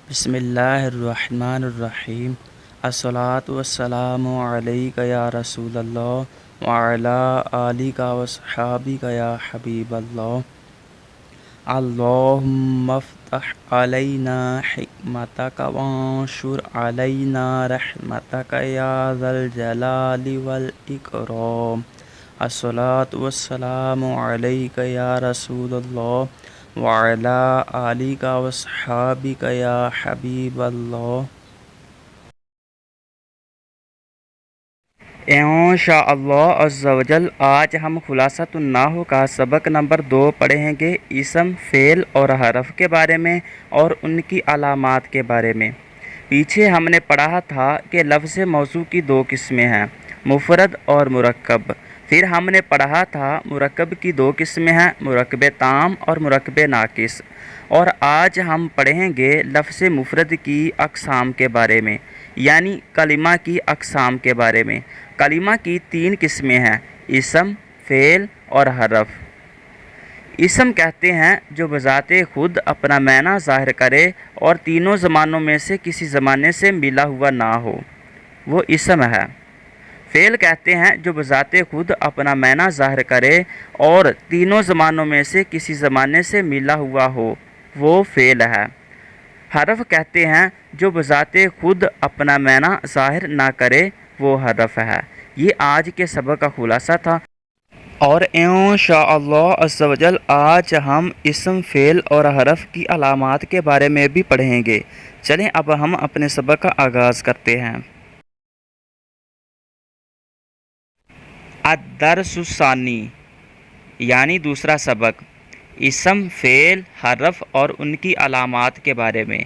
بسم اللہ الرحمن الرحیم الصلاۃ والسلام علیک یا رسول اللہ وعلی آلک وصحابک یا حبیب اللہ اللہم افتح علینا حکمتک وانشر علینا رحمتک یا ذا الجلال والاکرام الصلاۃ والسلام علیک یا رسول اللہ وعلی آلک وصحابک یا حبیب اللہ۔ انشاء اللہ عز و جل آج ہم خلاصۃ النحو کا سبق نمبر 2 پڑھیں گے، اسم، فعل اور حرف کے بارے میں اور ان کی علامات کے بارے میں۔ پیچھے ہم نے پڑھا تھا کہ لفظ موضوع کی 2 قسمیں ہیں، مفرد اور مرکب۔ پھر ہم نے پڑھا تھا مرکب کی 2 قسمیں ہیں، مرکب تام اور مرکب ناقص۔ اور آج ہم پڑھیں گے لفظ مفرد کی اقسام کے بارے میں، یعنی کلمہ کی اقسام کے بارے میں۔ کلمہ کی 3 قسمیں ہیں، اسم، فعل اور حرف۔ اسم کہتے ہیں جو بذات خود اپنا معنی ظاہر کرے اور تینوں زمانوں میں سے کسی زمانے سے ملا ہوا نہ ہو، وہ اسم ہے۔ فعل کہتے ہیں جو بذات خود اپنا معنی ظاہر کرے اور تینوں زمانوں میں سے کسی زمانے سے ملا ہوا ہو، وہ فعل ہے۔ حرف کہتے ہیں جو بذات خود اپنا معنی ظاہر نہ کرے، وہ حرف ہے۔ یہ آج کے سبق کا خلاصہ تھا، اور انشاء اللہ عز و جل آج ہم اسم، فعل اور حرف کی علامات کے بارے میں بھی پڑھیں گے۔ چلیں اب ہم اپنے سبق کا آغاز کرتے ہیں۔ الدرس الثانی یعنی دوسرا سبق، اسم، فعل، حرف اور ان کی علامات کے بارے میں۔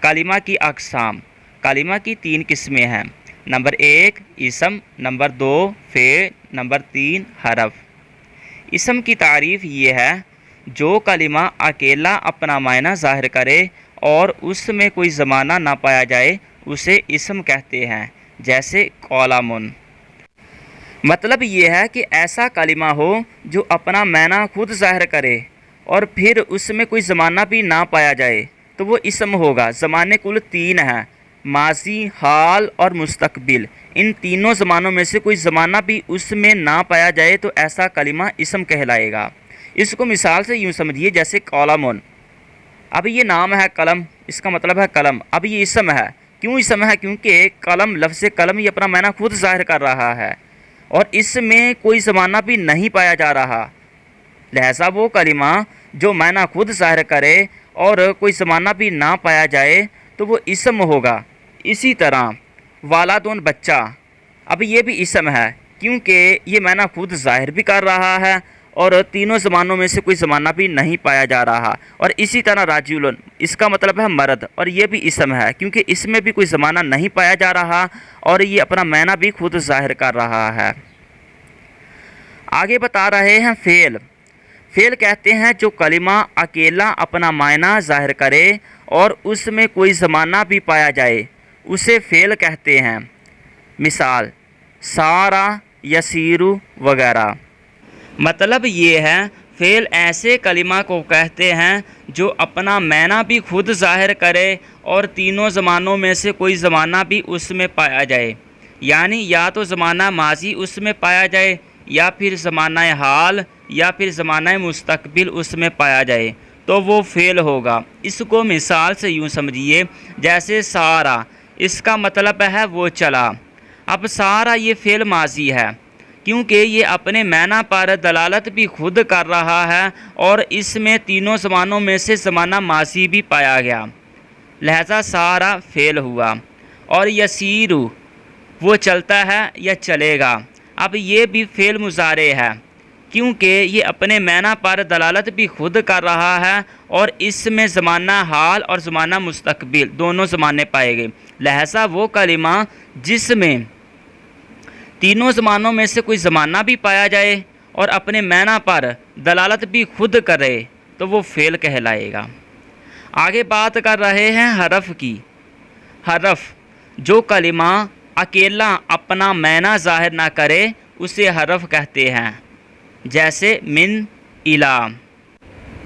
کلمہ کی اقسام۔ کلمہ کی 3 قسمیں ہیں، نمبر 1 اسم، نمبر 2 فعل، نمبر 3 حرف۔ اسم کی تعریف یہ ہے جو کلمہ اکیلا اپنا معنی ظاہر کرے اور اس میں کوئی زمانہ نہ پایا جائے، اسے اسم کہتے ہیں، جیسے قلم۔ مطلب یہ ہے کہ ایسا کلمہ ہو جو اپنا معنی خود ظاہر کرے اور پھر اس میں کوئی زمانہ بھی نہ پایا جائے تو وہ اسم ہوگا۔ زمانے کل 3 ہیں، ماضی، حال اور مستقبل۔ ان تینوں زمانوں میں سے کوئی زمانہ بھی اس میں نہ پایا جائے تو ایسا کلمہ اسم کہلائے گا۔ اس کو مثال سے یوں سمجھیے، جیسے قلم۔ اب یہ نام ہے قلم، اس کا مطلب ہے قلم۔ اب یہ اسم ہے، کیوں اسم ہے؟ کیونکہ قلم، لفظ قلم یہ اپنا معنی خود ظاہر کر رہا ہے اور اس میں کوئی زمانہ بھی نہیں پایا جا رہا، لہذا وہ کلمہ جو معنی خود ظاہر کرے اور کوئی زمانہ بھی نہ پایا جائے تو وہ اسم ہوگا۔ اسی طرح والدون، بچہ، اب یہ بھی اسم ہے کیونکہ یہ معنی خود ظاہر بھی کر رہا ہے اور تینوں زمانوں میں سے کوئی زمانہ بھی نہیں پایا جا رہا۔ اور اسی طرح راجولن، اس کا مطلب ہے مرد، اور یہ بھی اسم ہے کیونکہ اس میں بھی کوئی زمانہ نہیں پایا جا رہا اور یہ اپنا معنی بھی خود ظاہر کر رہا ہے۔ آگے بتا رہے ہیں فعل۔ فعل کہتے ہیں جو کلمہ اکیلا اپنا معنی ظاہر کرے اور اس میں کوئی زمانہ بھی پایا جائے، اسے فعل کہتے ہیں۔ مثال سارا، یسیرو وغیرہ۔ مطلب یہ ہے فعل ایسے کلمہ کو کہتے ہیں جو اپنا معنی بھی خود ظاہر کرے اور تینوں زمانوں میں سے کوئی زمانہ بھی اس میں پایا جائے، یعنی یا تو زمانہ ماضی اس میں پایا جائے یا پھر زمانہ حال یا پھر زمانہ مستقبل اس میں پایا جائے تو وہ فعل ہوگا۔ اس کو مثال سے یوں سمجھیے، جیسے سارا، اس کا مطلب ہے وہ چلا۔ اب سارا یہ فعل ماضی ہے کیونکہ یہ اپنے معنی پر دلالت بھی خود کر رہا ہے اور اس میں تینوں زمانوں میں سے زمانہ ماضی بھی پایا گیا، لہذا سارا فعل ہوا۔ اور یسیرو، وہ چلتا ہے یا چلے گا، اب یہ بھی فعل مضارع ہے کیونکہ یہ اپنے معنی پر دلالت بھی خود کر رہا ہے اور اس میں زمانہ حال اور زمانہ مستقبل دونوں زمانے پائے گئے، لہذا وہ کلمہ جس میں تینوں زمانوں میں سے کوئی زمانہ بھی پایا جائے اور اپنے معنی پر دلالت بھی خود کرے تو وہ فعل کہلائے گا۔ آگے بات کر رہے ہیں حرف کی۔ حرف جو کلمہ اکیلا اپنا معنی ظاہر نہ کرے اسے حرف کہتے ہیں، جیسے من، الی۔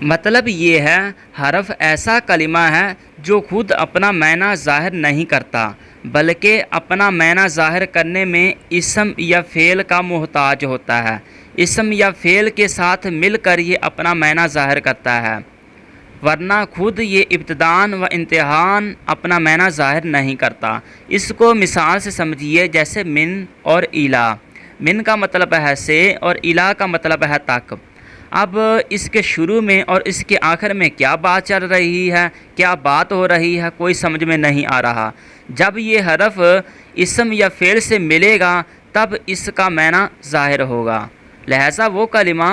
مطلب یہ ہے حرف ایسا کلمہ ہے جو خود اپنا معنی ظاہر نہیں کرتا بلکہ اپنا معنی ظاہر کرنے میں اسم یا فعل کا محتاج ہوتا ہے۔ اسم یا فعل کے ساتھ مل کر یہ اپنا معنی ظاہر کرتا ہے، ورنہ خود یہ ابتداءً و انتہاءً اپنا معنی ظاہر نہیں کرتا۔ اس کو مثال سے سمجھیے، جیسے من اور الا۔ من کا مطلب ہے سے اور الا کا مطلب ہے تک۔ اب اس کے شروع میں اور اس کے آخر میں کیا بات چل رہی ہے، کیا بات ہو رہی ہے، کوئی سمجھ میں نہیں آ رہا۔ جب یہ حرف اسم یا فعل سے ملے گا تب اس کا معنی ظاہر ہوگا۔ لہٰذا وہ کلمہ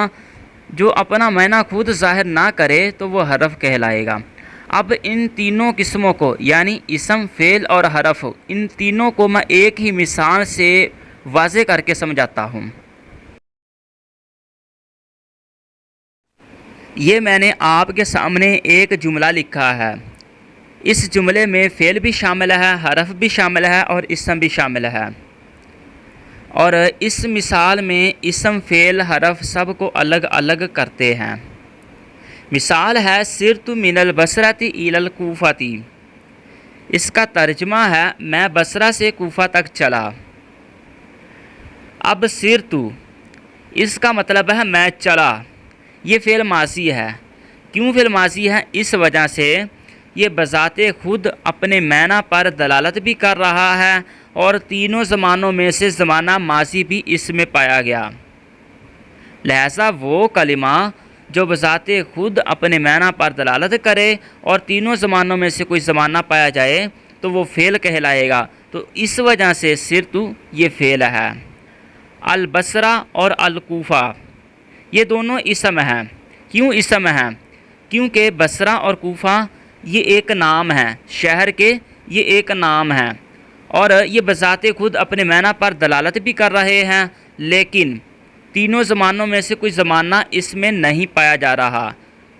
جو اپنا معنی خود ظاہر نہ کرے تو وہ حرف کہلائے گا۔ اب ان تینوں قسموں کو، یعنی اسم، فعل اور حرف، ان تینوں کو میں ایک ہی مثال سے واضح کر کے سمجھاتا ہوں۔ یہ میں نے آپ کے سامنے ایک جملہ لکھا ہے۔ اس جملے میں فعل بھی شامل ہے، حرف بھی شامل ہے اور اسم بھی شامل ہے، اور اس مثال میں اسم، فعل، حرف سب کو الگ الگ کرتے ہیں۔ مثال ہے سرت من البصرۃ الی الکوفۃ۔ اس کا ترجمہ ہے میں بصرہ سے کوفہ تک چلا۔ اب سرت، اس کا مطلب ہے میں چلا۔ یہ فعل ماضی ہے۔ کیوں فعل ماضی ہے؟ اس وجہ سے یہ بذات خود اپنے معنی پر دلالت بھی کر رہا ہے اور تینوں زمانوں میں سے زمانہ ماضی بھی اس میں پایا گیا۔ لہٰذا وہ کلمہ جو بذات خود اپنے معنی پر دلالت کرے اور تینوں زمانوں میں سے کوئی زمانہ پایا جائے تو وہ فعل کہلائے گا۔ تو اس وجہ سے سرت یہ فعل ہے۔ البصرہ اور الکوفہ یہ دونوں اسم ہیں۔ کیوں اسم ہیں؟ کیونکہ بصرہ اور کوفہ یہ ایک نام ہے، شہر کے یہ ایک نام ہے، اور یہ بذات خود اپنے معنی پر دلالت بھی کر رہے ہیں، لیکن تینوں زمانوں میں سے کوئی زمانہ اس میں نہیں پایا جا رہا۔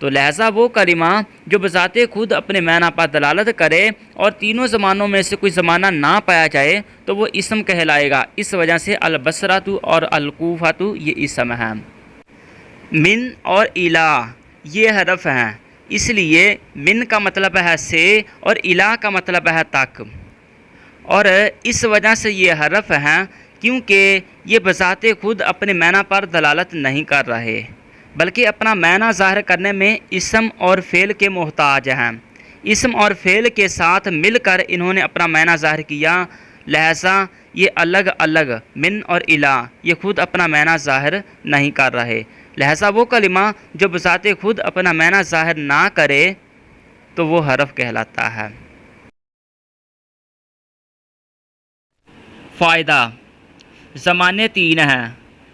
تو لہٰذا وہ کلمہ جو بذات خود اپنے معنی پر دلالت کرے اور تینوں زمانوں میں سے کوئی زمانہ نہ پایا جائے تو وہ اسم کہلائے گا۔ اس وجہ سے البصرۃ اور الکوفۃ یہ اسم ہیں۔ من اور الا یہ حرف ہیں، اس لیے من کا مطلب ہے سے اور الا کا مطلب ہے تک، اور اس وجہ سے یہ حرف ہیں کیونکہ یہ بذات خود اپنے معنی پر دلالت نہیں کر رہے بلکہ اپنا معنی ظاہر کرنے میں اسم اور فعل کے محتاج ہیں۔ اسم اور فعل کے ساتھ مل کر انہوں نے اپنا معنی ظاہر کیا، لہٰذا یہ الگ الگ من اور الا یہ خود اپنا معنی ظاہر نہیں کر رہے۔ لہٰذا وہ کلمہ جو بذات خود اپنا معنی ظاہر نہ کرے تو وہ حرف کہلاتا ہے۔ فائدہ: زمانے تین ہیں۔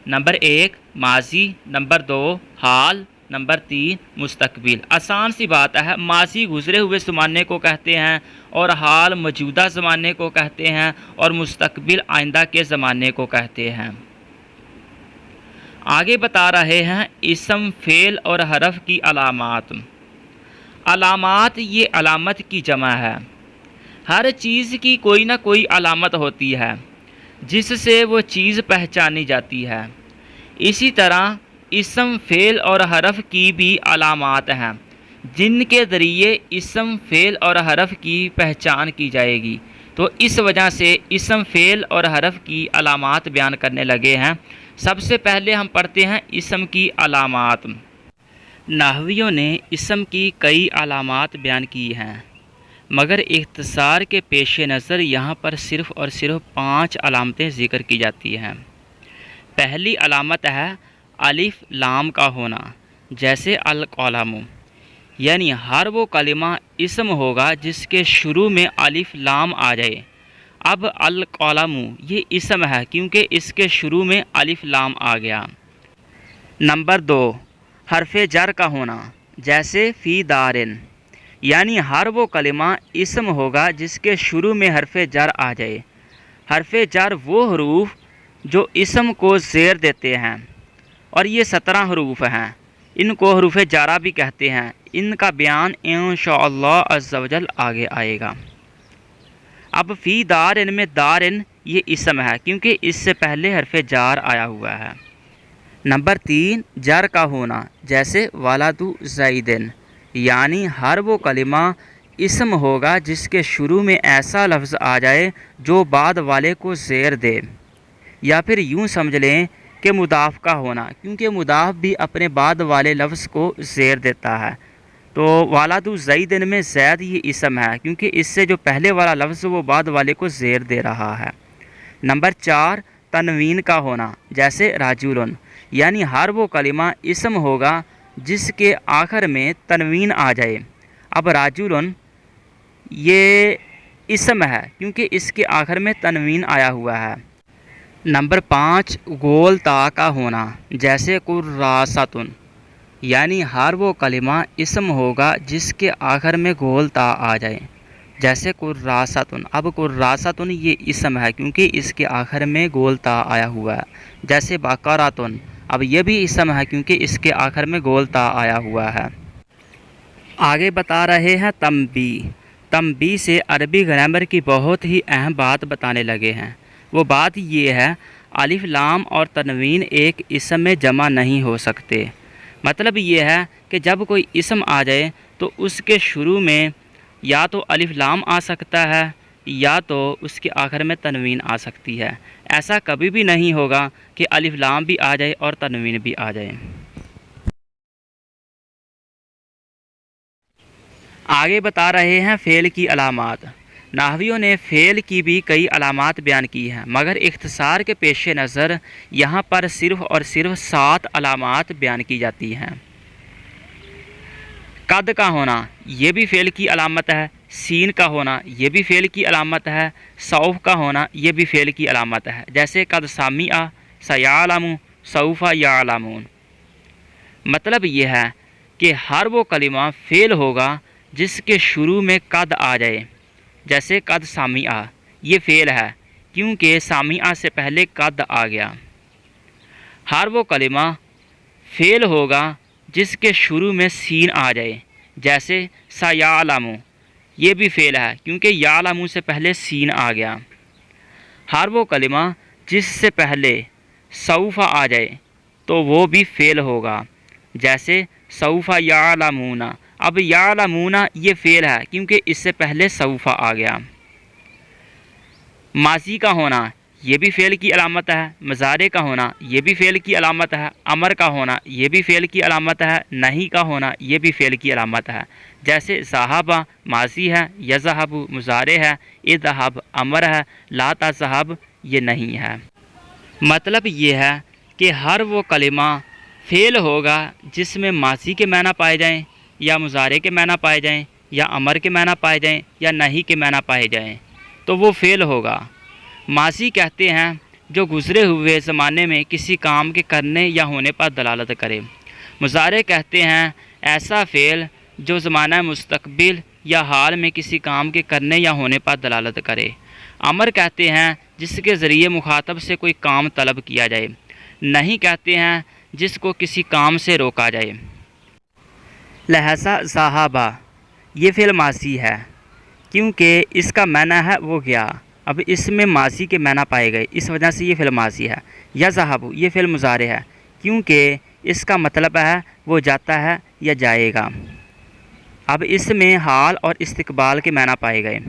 نمبر 1 ماضی، نمبر 2 حال، نمبر 3 مستقبل۔ آسان سی بات ہے، ماضی گزرے ہوئے زمانے کو کہتے ہیں اور حال موجودہ زمانے کو کہتے ہیں اور مستقبل آئندہ کے زمانے کو کہتے ہیں۔ آگے بتا رہے ہیں اسم، فعل اور حرف کی علامات۔ علامات یہ علامت کی جمع ہے۔ ہر چیز کی کوئی نہ کوئی علامت ہوتی ہے جس سے وہ چیز پہچانی جاتی ہے۔ اسی طرح اسم، فعل اور حرف کی بھی علامات ہیں جن کے ذریعے اسم، فعل اور حرف کی پہچان کی جائے گی۔ تو اس وجہ سے اسم، فعل اور حرف کی علامات بیان کرنے لگے ہیں۔ سب سے پہلے ہم پڑھتے ہیں اسم کی علامات۔ نحویوں نے اسم کی کئی علامات بیان کی ہیں، مگر اختصار کے پیش نظر یہاں پر صرف اور صرف 5 علامتیں ذکر کی جاتی ہیں۔ پہلی علامت ہے الف لام کا ہونا، جیسے القلم، یعنی ہر وہ کلمہ اسم ہوگا جس کے شروع میں الف لام آ جائے۔ اب القلم یہ اسم ہے کیونکہ اس کے شروع میں الف لام آ گیا۔ نمبر 2 حرف جر کا ہونا، جیسے فی دارن، یعنی ہر وہ کلمہ اسم ہوگا جس کے شروع میں حرف جر آ جائے۔ حرف جر وہ حروف جو اسم کو زیر دیتے ہیں، اور یہ 17 حروف ہیں، ان کو حروف جارہ بھی کہتے ہیں۔ ان کا بیان انشاءاللہ عز و جل آگے آئے گا۔ اب فی دارن میں دارن یہ اسم ہے کیونکہ اس سے پہلے حرف جار آیا ہوا ہے۔ نمبر 3 جر کا ہونا، جیسے ولد زیدن، یعنی ہر وہ کلمہ اسم ہوگا جس کے شروع میں ایسا لفظ آ جائے جو بعد والے کو زیر دے، یا پھر یوں سمجھ لیں کہ مضاف کا ہونا، کیونکہ مضاف بھی اپنے بعد والے لفظ کو زیر دیتا ہے۔ تو والد زید میں زید یہ اسم ہے، کیونکہ اس سے جو پہلے والا لفظ وہ بعد والے کو زیر دے رہا ہے۔ نمبر 4، تنوین کا ہونا، جیسے راجولن، یعنی ہر وہ کلمہ اسم ہوگا جس کے آخر میں تنوین آ جائے۔ اب راجولن یہ اسم ہے کیونکہ اس کے آخر میں تنوین آیا ہوا ہے۔ نمبر 5، گول تا کا ہونا، جیسے قراصۃن، یعنی ہر وہ کلمہ اسم ہوگا جس کے آخر میں گول تا آ جائے، جیسے قراصۃن۔ اب قراصۃن یہ اسم ہے کیونکہ اس کے آخر میں گول تا آیا ہوا ہے، جیسے بقرۃن۔ اب یہ بھی اسم ہے کیونکہ اس کے آخر میں گول تا آیا ہوا ہے۔ آگے بتا رہے ہیں تنبیہ۔ تنبیہ سے عربی گرامر کی بہت ہی اہم بات بتانے لگے ہیں۔ وہ بات یہ ہے، الف لام اور تنوین ایک اسم میں جمع نہیں ہو سکتے۔ مطلب یہ ہے کہ جب کوئی اسم آ جائے تو اس کے شروع میں یا تو الف لام آ سکتا ہے یا تو اس کے آخر میں تنوین آ سکتی ہے۔ ایسا کبھی بھی نہیں ہوگا کہ الف لام بھی آ جائے اور تنوین بھی آ جائے۔ آگے بتا رہے ہیں فعل کی علامات۔ نحویوں نے فعل کی بھی کئی علامات بیان کی ہیں، مگر اختصار کے پیش نظر یہاں پر صرف اور صرف 7 علامات بیان کی جاتی ہیں۔ قد کا ہونا یہ بھی فعل کی علامت ہے، سین کا ہونا یہ بھی فعل کی علامت ہے، سوف کا ہونا یہ بھی فعل کی علامت ہے، جیسے قد سمع، سیعلم، سوف یعلمون۔ مطلب یہ ہے کہ ہر وہ کلمہ فعل ہوگا جس کے شروع میں قد آ جائے، جیسے قد سمع، یہ فعل ہے کیونکہ سمع سے پہلے قد آ گیا۔ ہر وہ کلمہ فعل ہوگا جس کے شروع میں سین آ جائے، جیسے سیعلم، یہ بھی فعل ہے کیونکہ یعلم سے پہلے سین آ گیا۔ ہر وہ کلمہ جس سے پہلے سوف آ جائے تو وہ بھی فعل ہوگا، جیسے سوف یعلمون۔ اب یعلمون یہ فعل ہے کیونکہ اس سے پہلے سوف آ گیا۔ ماضی کا ہونا یہ بھی فعل کی علامت ہے، مضارع کا ہونا یہ بھی فعل کی علامت ہے، امر کا ہونا یہ بھی فعل کی علامت ہے، نہیں کا ہونا یہ بھی فعل کی علامت ہے، جیسے ذہب ماضی ہے، یذہب مضارع ہے، اذہب امر ہے، لا تذہب یہ نہیں ہے۔ مطلب یہ ہے کہ ہر وہ کلمہ فعل ہوگا جس میں ماضی کے معنی پائے جائیں یا مضارع کے معنی پائے جائیں یا امر کے معنی پائے جائیں یا نہیں کے معنی پائے جائیں تو وہ فعل ہوگا۔ ماضی کہتے ہیں جو گزرے ہوئے زمانے میں کسی کام کے کرنے یا ہونے پر دلالت کرے۔ مضارع کہتے ہیں ایسا فعل جو زمانہ مستقبل یا حال میں کسی کام کے کرنے یا ہونے پر دلالت کرے۔ امر کہتے ہیں جس کے ذریعے مخاطب سے کوئی کام طلب کیا جائے۔ نہیں کہتے ہیں جس کو کسی کام سے روکا جائے۔ لہذا ذہبا یہ فعل ماضی ہے کیونکہ اس کا معنی ہے وہ گیا، اب اس میں ماضی کے معنی پائے گئے، اس وجہ سے یہ فعل ماضی ہے۔ یذہب یہ فعل مضارع ہے کیونکہ اس کا مطلب ہے وہ جاتا ہے یا جائے گا، اب اس میں حال اور استقبال کے معنی پائے گئے۔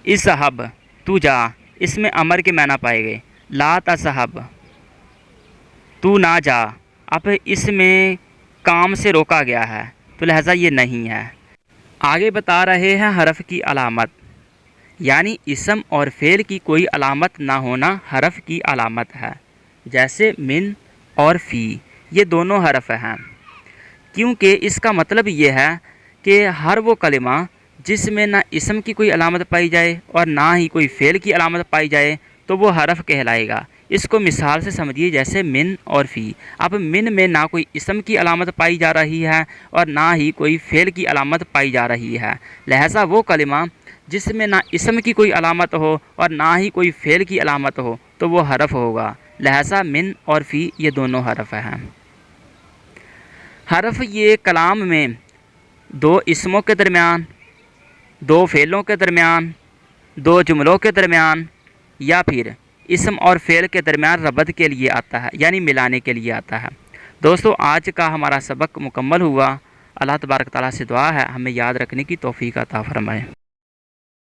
اذہب تو جا، اس میں امر کے معنی پائے گئے۔ لا تذہب تو نہ جا، اب اس میں کام سے روکا گیا ہے تو لہذا یہ نہیں ہے۔ آگے بتا رہے ہیں حرف کی علامت، یعنی اسم اور فعل کی کوئی علامت نہ ہونا حرف کی علامت ہے، جیسے من اور فی یہ دونوں حرف ہیں، کیونکہ اس کا مطلب یہ ہے کہ ہر وہ کلمہ جس میں نہ اسم کی کوئی علامت پائی جائے اور نہ ہی کوئی فعل کی علامت پائی جائے تو وہ حرف کہلائے گا۔ اس کو مثال سے سمجھیے، جیسے من اور فی۔ اب من میں نہ کوئی اسم کی علامت پائی جا رہی ہے اور نہ ہی کوئی فعل کی علامت پائی جا رہی ہے، لہٰذا وہ کلمہ جس میں نہ اسم کی کوئی علامت ہو اور نہ ہی کوئی فعل کی علامت ہو تو وہ حرف ہوگا، لہٰذا من اور فی یہ دونوں حرف ہیں۔ حرف یہ کلام میں دو اسموں کے درمیان، دو فعلوں کے درمیان، دو جملوں کے درمیان یا پھر اسم اور فعل کے درمیان ربط کے لیے آتا ہے، یعنی ملانے کے لیے آتا ہے۔ دوستو آج کا ہمارا سبق مکمل ہوا۔ اللہ تبارک تعالیٰ سے دعا ہے ہمیں یاد رکھنے کی توفیق عطا فرمائے۔